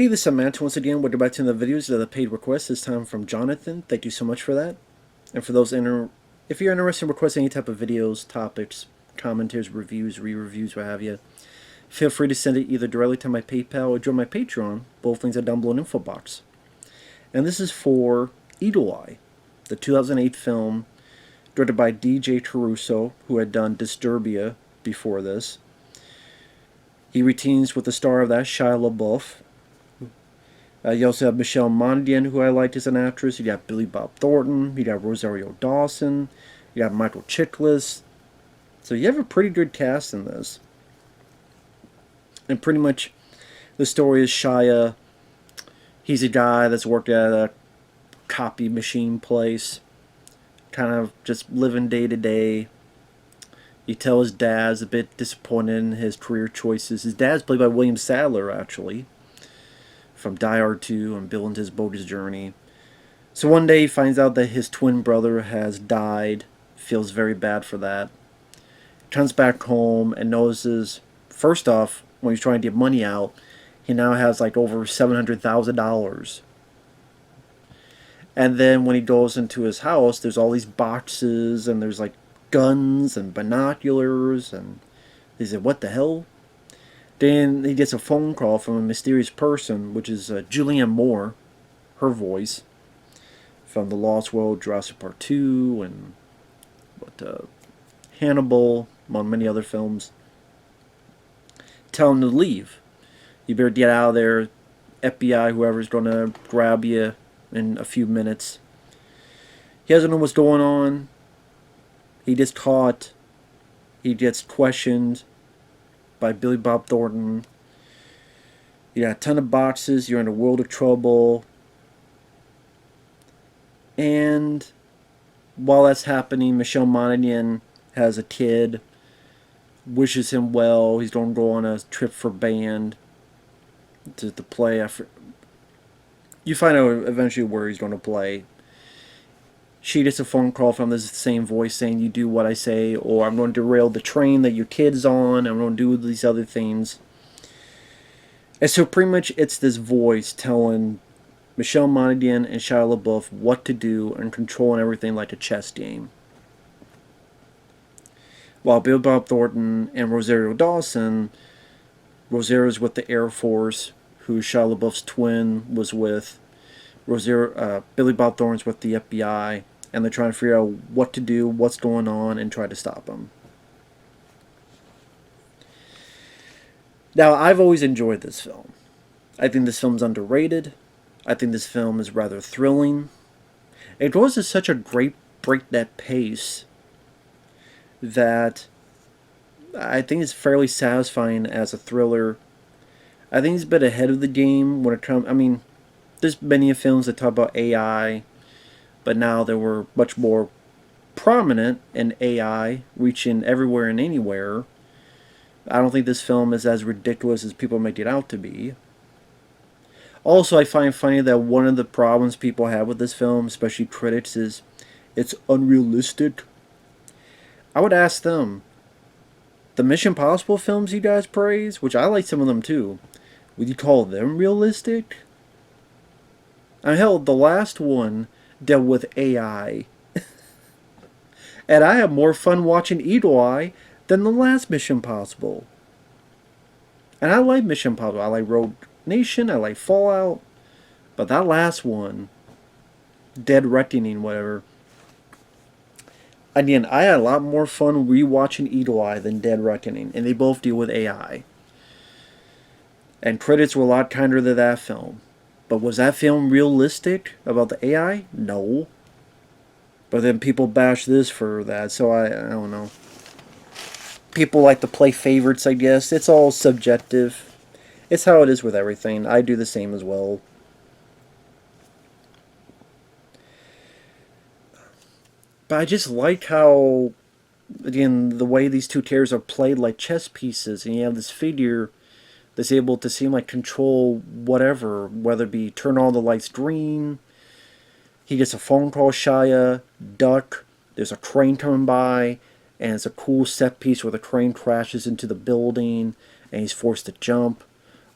Hey, this is Samantha once again. Welcome back to the videos of the paid request. This time from Jonathan. Thank you so much for that. And for those if you're interested in requesting any type of videos, topics, commentaries, reviews, re-reviews, what have you, feel free to send it either directly to my PayPal or join my Patreon. Both links are down below in the info box. And this is for Eagle Eye, the 2008 film directed by DJ Caruso, who had done Disturbia before this. He reteams with the star of that, Shia LaBeouf. You also have Michelle Monaghan, who I liked as an actress. You got Bob Thornton. You got Rosario Dawson. You got Michael Chiklis. So you have a pretty good cast in this. And pretty much the story is Shia. He's a guy that's worked at a copy machine place. Kind of just living day to day. You tell his dad's a bit disappointed in his career choices. His dad's played by William Sadler, actually, from Die Hard 2 and Bill and His Bogus Journey. So one day he finds out that his twin brother has died, feels very bad for that. Comes back home and notices, first off, when he's trying to get money out, he now has like over $700,000. And then when he goes into his house, there's all these boxes and there's like guns and binoculars, and he said, what the hell? Then he gets a phone call from a mysterious person, which is Julianne Moore, her voice, from The Lost World, Jurassic Park 2, and Hannibal, among many other films. Tell him to leave. You better get out of there. FBI, whoever's going to grab you in a few minutes. He doesn't know what's going on. He gets caught. He gets questioned by Bob Thornton. You got a ton of boxes. You're in a world of trouble. And while that's happening, Michelle Monaghan has a kid. Wishes him well. He's going to go on a trip for band to play. You find out eventually where he's going to play. She gets a phone call from this same voice saying, you do what I say, or I'm going to derail the train that your kid's on, I'm going to do these other things. And so pretty much it's this voice telling Michelle Monaghan and Shia LaBeouf what to do and controlling everything like a chess game. While Bob Thornton and Rosario Dawson, Rosario's with the Air Force, who Shia LaBeouf's twin was with. Bob Thornton's with the FBI, and they're trying to figure out what to do, what's going on, and try to stop him. Now, I've always enjoyed this film. I think this film's underrated. I think this film is rather thrilling. It goes at such a great breakneck pace that I think it's fairly satisfying as a thriller. I think it's a bit ahead of the game when it comes. I mean, there's many films that talk about AI, but now they were much more prominent in AI, reaching everywhere and anywhere. I don't think this film is as ridiculous as people make it out to be. Also, I find funny that one of the problems people have with this film, especially critics, is it's unrealistic. I would ask them, the Mission Impossible films you guys praise, which I like some of them too, would you call them realistic? I mean, hell, the last one dealt with AI. And I have more fun watching Eagle Eye than the last Mission Impossible. And I like Mission Impossible. I like Rogue Nation. I like Fallout. But that last one, Dead Reckoning, whatever. Again, I had a lot more fun rewatching Eagle Eye than Dead Reckoning. And they both deal with AI. And credits were a lot kinder to that film. But was that film realistic about the AI? No. But then people bash this for that, so I don't know. People like to play favorites, I guess. It's all subjective. It's how it is with everything. I do the same as well. But I just like how, again, the way these two characters are played like chess pieces, and you have this figure that's able to seem like control whatever, whether it be turn all the lights green. He gets a phone call, Shia, duck, there's a crane coming by, and it's a cool set piece where the crane crashes into the building, and he's forced to jump,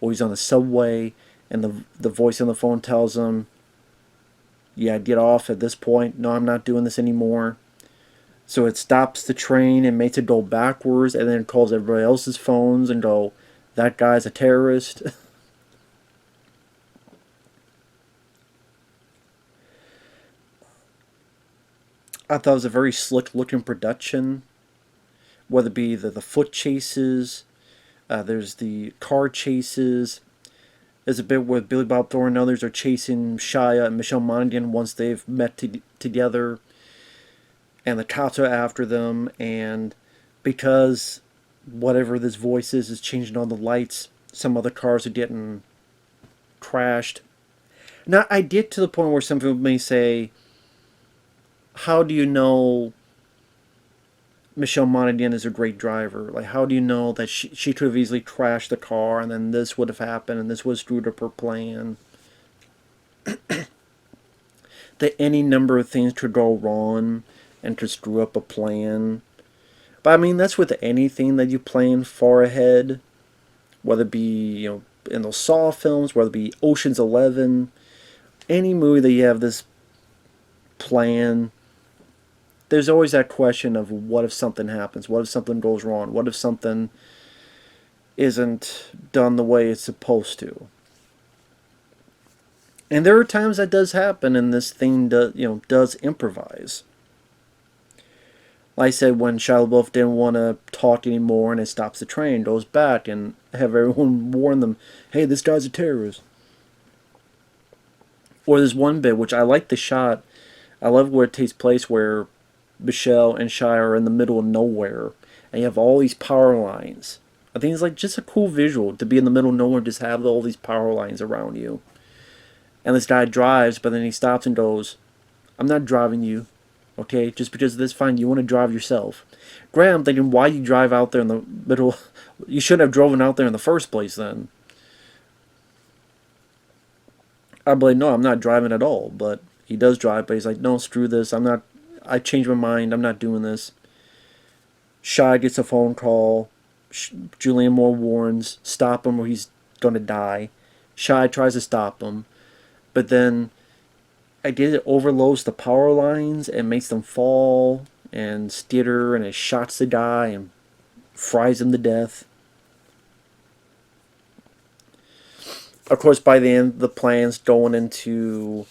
or he's on the subway, and the voice on the phone tells him, yeah, get off at this point. No, I'm not doing this anymore. So it stops the train and makes it go backwards, and then it calls everybody else's phones and go, that guy's a terrorist. I thought it was a very slick looking production, whether it be the foot chases, there's the car chases. There's a bit where Billy Bob Thornton and others are chasing Shia and Michelle Monaghan once they've met together, and the cops are after them, and because whatever this voice is changing all the lights, some other cars are getting crashed. Now, I get to the point where some people may say, how do you know Michelle Monaghan is a great driver? Like, how do you know that she could have easily crashed the car and then this would have happened and this would have screwed up her plan? That any number of things could go wrong and could screw up a plan. But I mean, that's with anything that you plan far ahead, whether it be, in those Saw films, whether it be Ocean's 11, any movie that you have this plan, there's always that question of what if something happens? What if something goes wrong? What if something isn't done the way it's supposed to? And there are times that does happen, and this thing does improvise. Like I said, when Shia LaBeouf didn't want to talk anymore, and it stops the train, goes back and have everyone warn them, "Hey, this guy's a terrorist." Or there's one bit which I like the shot. I love where it takes place, where Michelle and Shia are in the middle of nowhere, and you have all these power lines. I think it's like just a cool visual to be in the middle of nowhere and just have all these power lines around you. And this guy drives, but then he stops and goes, "I'm not driving you, okay? Just because of this, fine, you want to drive yourself." Graham, thinking, why you drive out there in the middle? You shouldn't have driven out there in the first place then. I'd be like, no, I'm not driving at all. But he does drive, but he's like, no, screw this. I changed my mind. I'm not doing this. Shia gets a phone call. Julianne Moore warns, stop him or he's going to die. Shia tries to stop him. But then, I guess it overloads the power lines and makes them fall and skitter, and it shots the guy and fries him to death. Of course, by the end, the plan's going into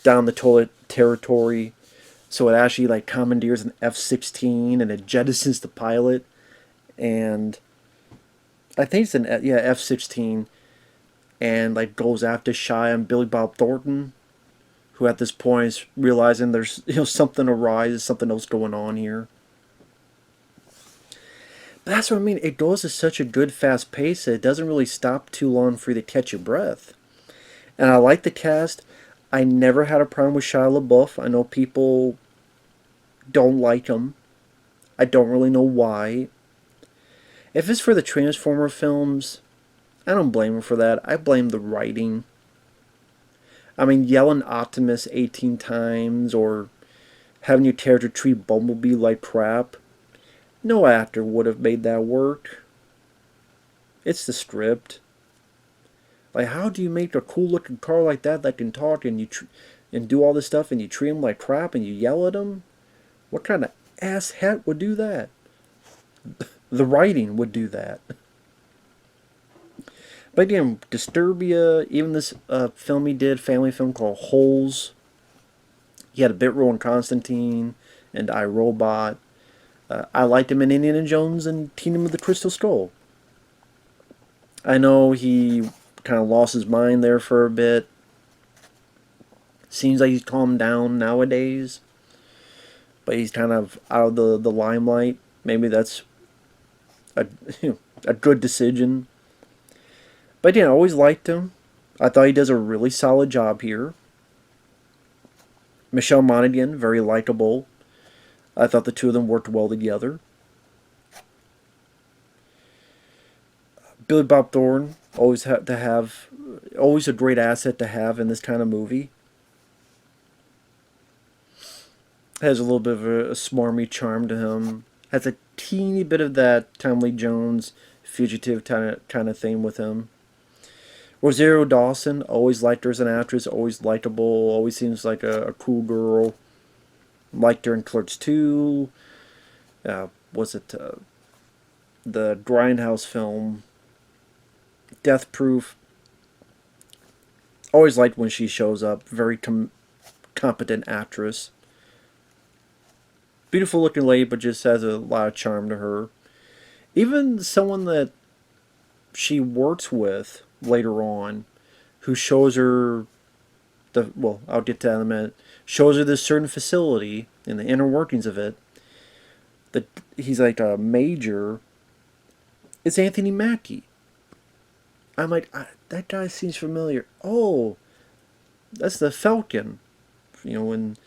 down the toilet territory. So it actually like commandeers an F-16 and it jettisons the pilot. And I think it's an F-16, and like goes after Shia and Billy Bob Thornton, who at this point is realizing there's something awry, there's something else going on here. But that's what I mean. It goes at such a good fast pace that it doesn't really stop too long for you to catch your breath. And I like the cast. I never had a problem with Shia LaBeouf. I know people don't like him. I don't really know why. If it's for the Transformer films, I don't blame him for that. I blame the writing. I mean, yelling Optimus 18 times or having your character treat Bumblebee like crap, no actor would have made that work. It's the script. Like, how do you make a cool looking car like that can talk and and do all this stuff, and you treat him like crap and you yell at him? What kind of ass hat would do that? The writing would do that. But again, Disturbia, even this film he did, family film called Holes. He had a bit role in Constantine and I, Robot. I liked him in Indiana Jones and Kingdom of the Crystal Skull. I know he kind of lost his mind there for a bit. Seems like he's calmed down nowadays. But he's kind of out of the limelight. Maybe that's a good decision. But yeah, I always liked him. I thought he does a really solid job here. Michelle Monaghan, very likable. I thought the two of them worked well together. Billy Bob Thornton, always always a great asset to have in this kind of movie. Has a little bit of a smarmy charm to him. Has a teeny bit of that Tom Lee Jones fugitive kind of thing with him, Rosario Dawson, always liked her as an actress, always likable, always seems like a cool girl. Liked her in Clerks 2. Was it the Grindhouse film, Death Proof? Always liked when she shows up. Very competent actress. Beautiful looking lady, but just has a lot of charm to her. Even someone that she works with later on, who shows her I'll get to that in a minute, shows her this certain facility and the inner workings of it, that he's like a major. It's Anthony Mackie. I'm like, that guy seems familiar. Oh, that's the Falcon. When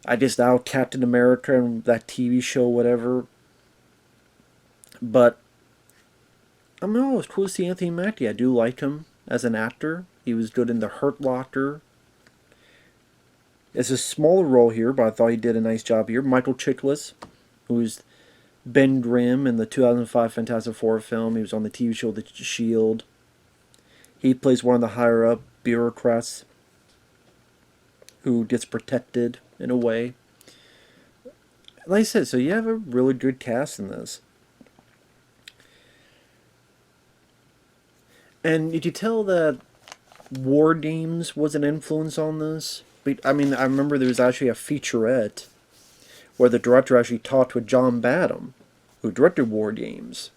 I just now Captain America and that TV show, whatever. But I don't know, it's cool to see Anthony Mackie. I do like him as an actor. He was good in The Hurt Locker. It's a smaller role here, but I thought he did a nice job here. Michael Chiklis, who's Ben Grimm in the 2005 Fantastic Four film. He was on the TV show The Shield. He plays one of the higher-up bureaucrats who gets protected in a way. Like I said, so you have a really good cast in this. And did you tell that War Games was an influence on this? I mean, I remember there was actually a featurette where the director actually talked with John Badham, who directed War Games.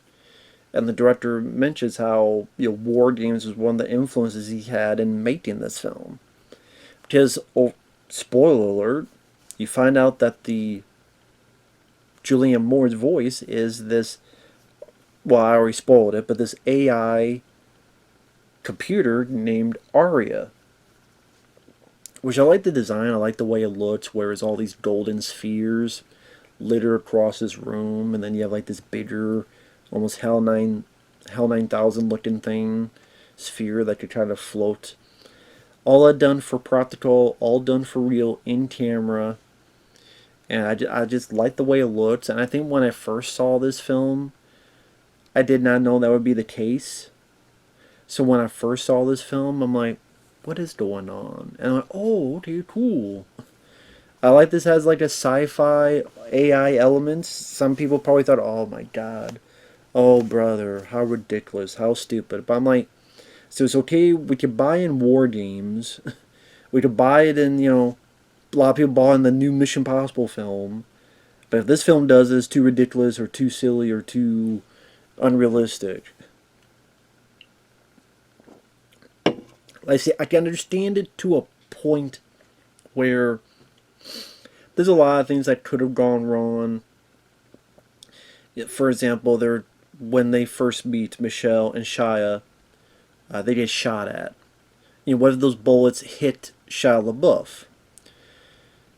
And the director mentions how War Games was one of the influences he had in making this film. Because, spoiler alert, you find out that the Julianne Moore's voice is this, well, I already spoiled it, but this AI computer named Aria. Which I like the design, I like the way it looks, where it's all these golden spheres litter across this room, and then you have like this bigger, almost Hell 9000 looking thing, sphere that could kind of float. All that done for practical, all done for real, in camera. And I just like the way it looks, and I think when I first saw this film, I did not know that would be the case. So when I first saw this film, I'm like, what is going on? And I'm like, oh, okay, cool. I like this has like a sci-fi AI elements. Some people probably thought, oh my god. Oh brother, how ridiculous, how stupid. But I'm like, so it's okay, we could buy in War Games. We could buy it in, a lot of people bought in the new Mission Impossible film. But if this film does it, it's too ridiculous or too silly or too unrealistic. Like I say, I can understand it to a point where there's a lot of things that could have gone wrong. For example, when they first meet Michelle and Shia, they get shot at. What if those bullets hit Shia LaBeouf?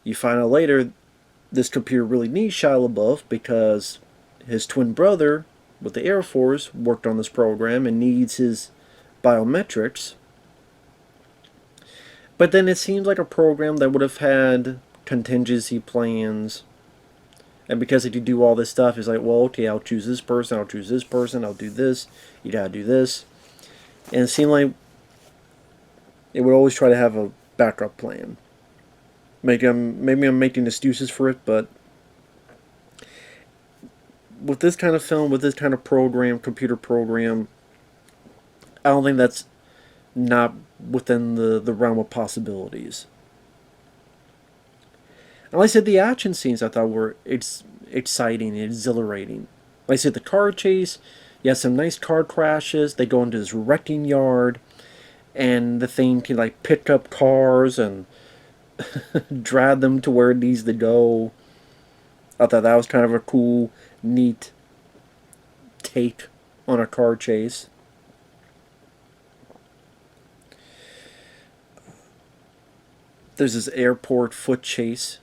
You find out later, this computer really needs Shia LaBeouf because his twin brother with the Air Force worked on this program and needs his biometrics. But then it seems like a program that would have had contingency plans. And because they could do all this stuff, it's like, well, okay, I'll choose this person, I'll choose this person, I'll do this, you gotta do this. And it seemed like it would always try to have a backup plan. Maybe I'm making excuses for it, but with this kind of film, with this kind of program, computer program, I don't think that's not within the realm of possibilities. And like I said, the action scenes I thought were exciting and exhilarating. Like I said, the car chase, you have some nice car crashes. They go into this wrecking yard, and the thing can like pick up cars and drag them to where it needs to go. I thought that was kind of a cool, neat take on a car chase. There's this airport foot chase,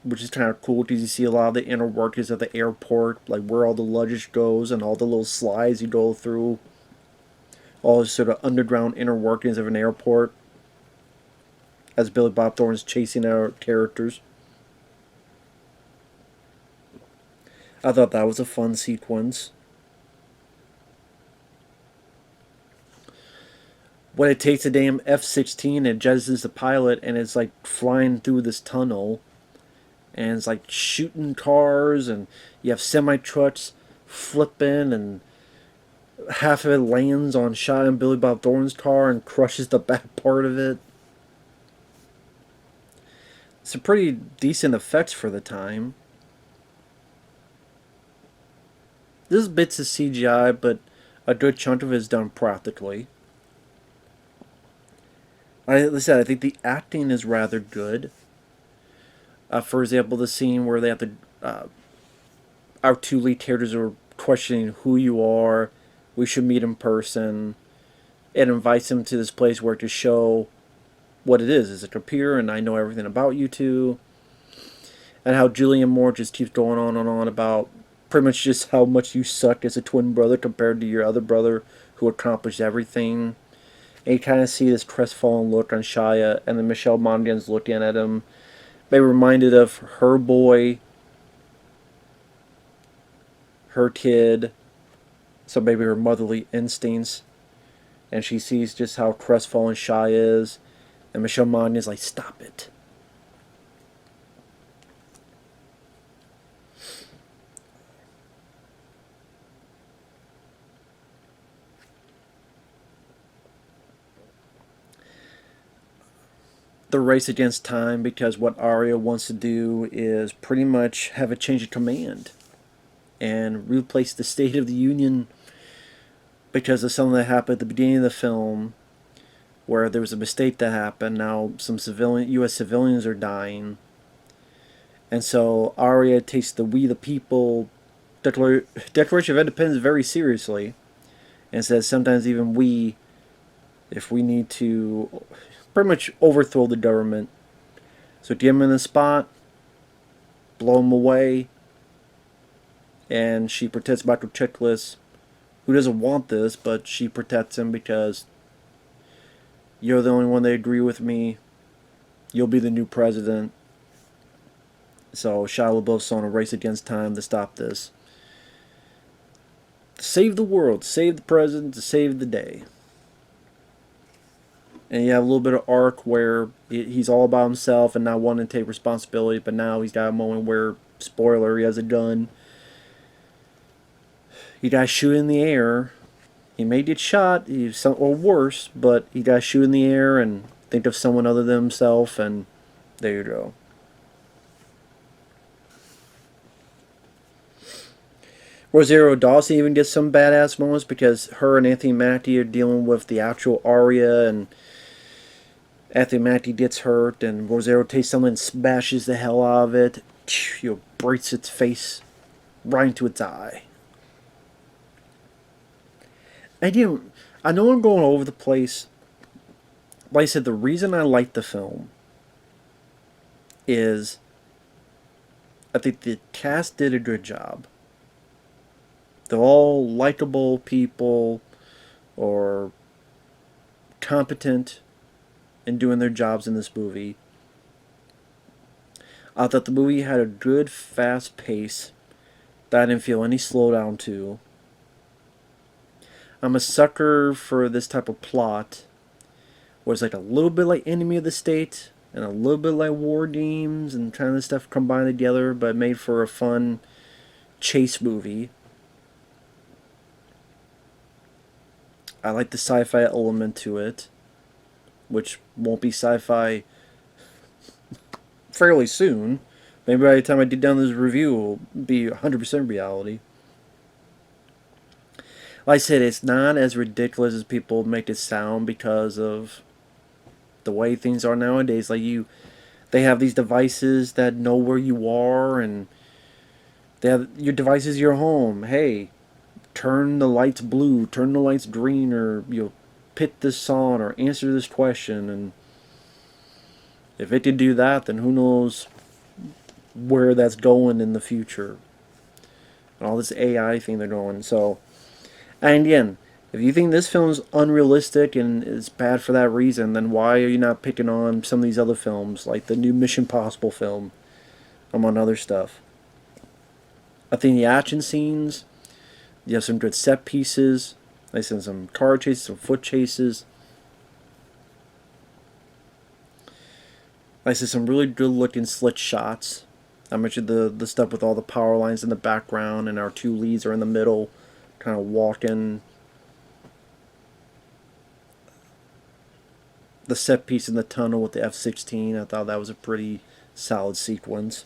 which is kind of cool because you see a lot of the inner workings of the airport, like where all the luggage goes and all the little slides you go through. All the sort of underground inner workings of an airport as Billy Bob Thornton's chasing our characters. I thought that was a fun sequence. when it takes a damn F-16 and jettisons the pilot and it's like flying through this tunnel and it's like shooting cars and you have semi-trucks flipping and half of it lands on Shia and Billy Bob Thornton's car and crushes the back part of it. It's a pretty decent effects for the time. There's bits of CGI, but a good chunk of it is done practically. Like I said, I think the acting is rather good. For example, the scene where they have to, our two lead characters are questioning who you are. We should meet in person. It invites them to this place where to show what it is. It's a computer, and I know everything about you two. And how Julianne Moore just keeps going on and on about pretty much just how much you suck as a twin brother compared to your other brother who accomplished everything. And you kind of see this crestfallen look on Shia, and then Michelle Monaghan's looking at him. Maybe reminded of her boy, her kid, so maybe her motherly instincts. And she sees just how crestfallen Shia is, and Michelle Monaghan is like, stop it. The race against time, because what Arya wants to do is pretty much have a change of command and replace the State of the Union because of something that happened at the beginning of the film where there was a mistake that happened. Now some U.S. civilians are dying, and so Arya takes the We the People Declaration of Independence very seriously and says sometimes even we, if we need to pretty much overthrow the government. So get him in the spot, blow him away, and she protects Michael Chiklis, who doesn't want this, but she protects him because you're the only one that agree with me. You'll be the new president. So Shia LaBeouf's on a race against time to stop this. To save the world, to save the president, to save the day. And you have a little bit of arc where he's all about himself and not wanting to take responsibility, but now he's got a moment where, spoiler, he has a gun. He got shoot in the air. He may get shot, or worse, but he got shoot in the air and think of someone other than himself, and there you go. Rosario Dawson even gets some badass moments because her and Anthony Mackie are dealing with the actual Arya, and Anthony Mackie gets hurt, and Rosario takes something and smashes the hell out of it. Breaks its face right into its eye. I know I'm going over the place. Like I said, the reason I like the film is I think the cast did a good job. They're all likable people or competent in doing their jobs in this movie. I thought the movie had a good, fast pace that I didn't feel any slowdown to. I'm a sucker for this type of plot where it's like a little bit like Enemy of the State and a little bit like War Games and kind of stuff combined together but made for a fun chase movie. I like the sci-fi element to it, which won't be sci-fi fairly soon. Maybe by the time I get done this review, it will be 100% reality. Like I said, it's not as ridiculous as people make it sound because of the way things are nowadays. Like they have these devices that know where you are, and they have your device is your home. Hey, turn the lights blue, turn the lights green, or put this on, or answer this question. And if it can do that, then who knows where that's going in the future. And all this AI thing they're going. So, and again, if you think this film is unrealistic and is bad for that reason, then why are you not picking on some of these other films, like the new Mission Impossible film, among other stuff? I think the action scenes, you have some good set pieces. Like some car chases, some foot chases. I see some really good looking slit shots. I mentioned the stuff with all the power lines in the background, and our two leads are in the middle, kind of walking. The set piece in the tunnel with the F-16, I thought that was a pretty solid sequence.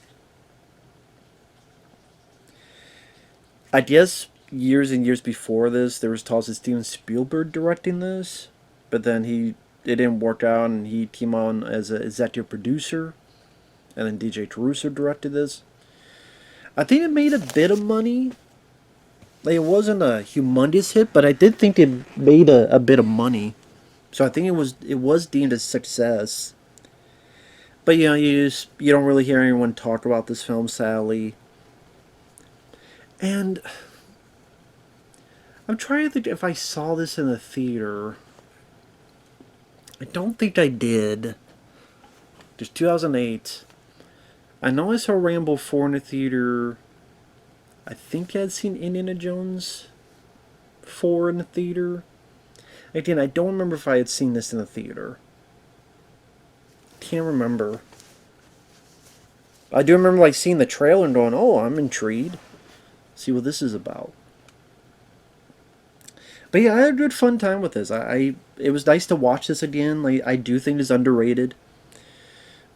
I guess years and years before this, there was talks of Steven Spielberg directing this, but then it didn't work out, and he came on as an executive producer, and then DJ Caruso directed this. I think it made a bit of money. Like, it wasn't a humongous hit, but I did think it made a bit of money. So I think it was deemed a success. But you don't really hear anyone talk about this film, sadly. And I'm trying to think if I saw this in the theater. I don't think I did. Just 2008. I know I saw Rambo 4 in the theater. I think I had seen Indiana Jones 4 in the theater. Again, I don't remember if I had seen this in the theater. Can't remember. I do remember like seeing the trailer and going, "Oh, I'm intrigued. See what this is about." But yeah, I had a good fun time with this. It was nice to watch this again. Like, I do think it's underrated.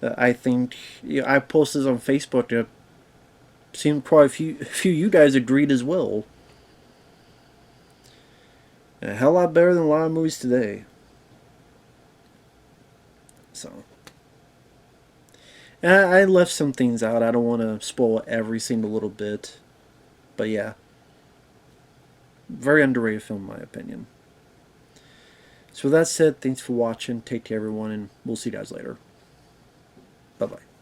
I think I posted this on Facebook. It seemed quite a few of you guys agreed as well. A hell lot better than a lot of movies today. So, and I left some things out. I don't want to spoil every single little bit, but yeah, very underrated film in my opinion. So with that said, thanks for watching. Take care, everyone, and we'll see you guys later. Bye bye.